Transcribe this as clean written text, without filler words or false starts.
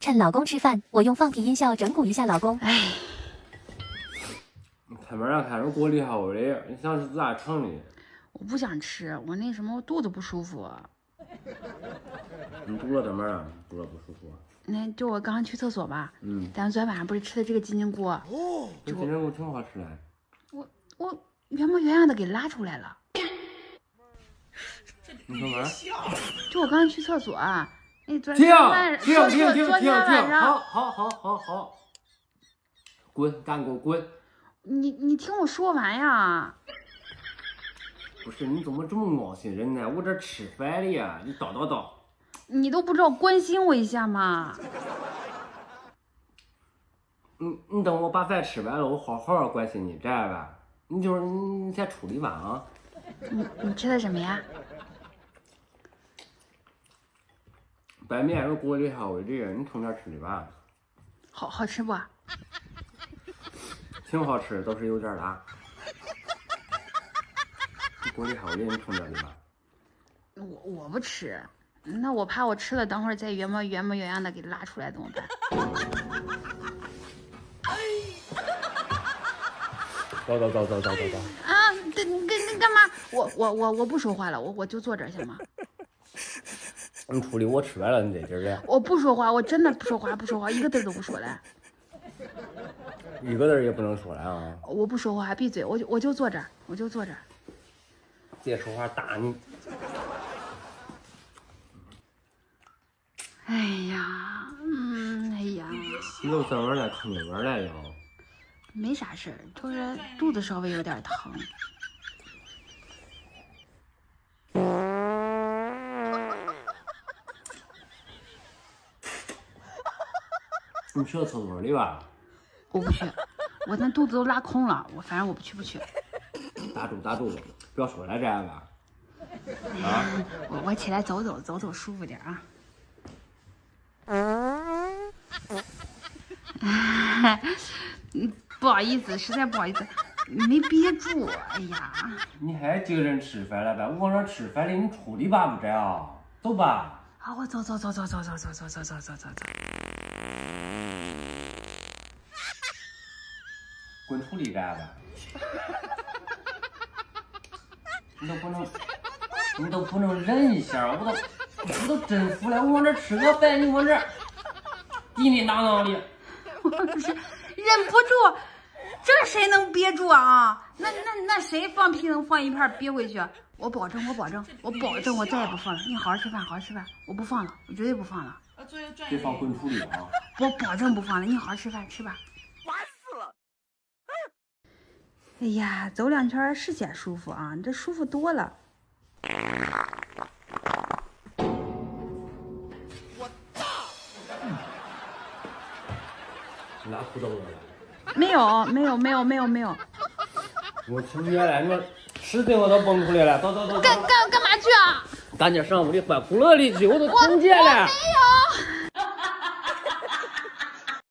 趁老公吃饭，我用放屁音效整蛊一下老公。哎，开门啊，开始锅里好的，你想吃咋成的？我不想吃，我那什么，我肚子不舒服。你肚子怎么了？肚子不舒服？那就我刚刚去厕所吧。嗯。咱昨天晚上不是吃的这个鸡筋锅？哦，这鸡筋锅挺好吃的。我原模原样的给拉出来了。你说嘛？就我刚刚去厕所，那昨停！天晚上，好，滚，干给我滚！你听我说完呀。不是，你怎么这么恶心人呢？我这吃饭的呀，你叨。你都不知道关心我一下吗？你等我把饭吃完了，我好好关心你，这样吧？你先处理完啊。你吃的什么呀？白面肉锅里好的，你从哪吃的吧？好吃不？挺好吃，都是有点辣。锅里好的，你从哪的吧？我不吃，那我怕我吃了，等会儿再原模原样的给拉出来怎么办？走。啊，你干嘛？我不说话了，我就坐这儿行吗？你处理我吃完了，你在这儿嘞？我不说话，我真的不说话，一个字都不说了。一个字也不能说了啊！我不说话，闭嘴！我就坐这儿，再说话打你！哎呀，你都怎么了？看哪边来了？没啥事儿，就是肚子稍微有点疼。你去厕所里吧？我不去，我那肚子都拉空了，反正我不去。打住，不要说了这样吧。啊！我起来走舒服点啊。不好意思，实在不好意思，没憋住。哎呀，你还精神吃饭了吧？我往这吃饭了，你处理吧，不这样，走吧。好，我走。滚处理这样吧。你都不能忍一下，我都真服了。我往这吃个饭，你往这滴滴答答的。我是忍不住，这谁能憋住啊？那谁放屁能放一片憋回去？我保证，我再也不放了。你好好吃饭，我不放了，我绝对不放了。别放滚处理啊！我保证不放了，你好好吃饭，吃吧。烦死了！哎呀，走2圈是显舒服啊，你这舒服多了。拿裤兜了？没有。我听见了，我使劲我都蹦出来了，走。干嘛去啊？赶紧上屋里换裤乐里去，我都听见了。我没有。